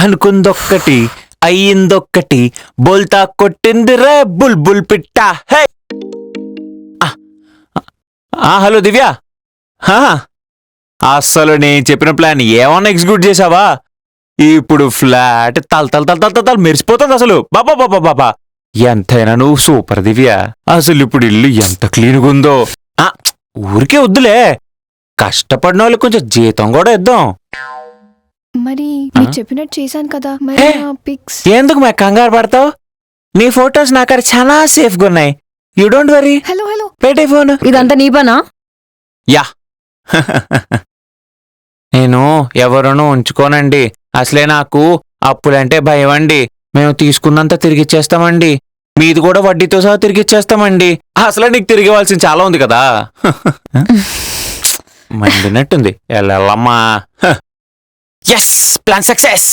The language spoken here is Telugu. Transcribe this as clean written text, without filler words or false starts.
అనుకుందొక్కటి అయ్యిందొక్కటి బోల్తా కొట్టింది రే బుల్ బుల్ పిట్ట. హే హలో దివ్య. అస్సలు నేను చెప్పిన ప్లాన్ ఏమన్నా ఎగ్జిక్యూట్ చేసావా? ఇప్పుడు ఫ్లాట్ తల తల తల తల తల మెరిసిపోతుంది అసలు. బాబా బాబా బాబా ఎంతైనా నువ్వు సూపర్ దివ్య. అసలు ఇప్పుడు ఇల్లు ఎంత క్లీన్గా ఉందో. ఊరికే వద్దులే, కష్టపడిన వాళ్ళకి కొంచెం జీతం కూడా ఇద్దాం. మరి మీరు చెప్పినట్టు చేశాను కదా, మరి పిక్స్ ఎందుకు మా కంగారు పడతావు? నీ ఫొటోస్ నా కాడ చాలా సేఫ్ గా ఉన్నాయి. You don't worry. Hello hello పెట్టే ఫోన్. ఇదంతా నీ పనా? యా. నేను ఎవరునూ ఉంచుకోనండి. అసలే నాకు అప్పులంటే భయం అండి. మేము తీసుకున్నంత తిరిగిచ్చేస్తామండి. మీది కూడా వడ్డీతో సహా తిరిగిచ్చేస్తామండి. అసలే నీకు తిరిగి ఇవ్వాల్సిన చాలా ఉంది కదా. మండినట్టుంది. వెళ్ళమ్మా. Yes, plan success.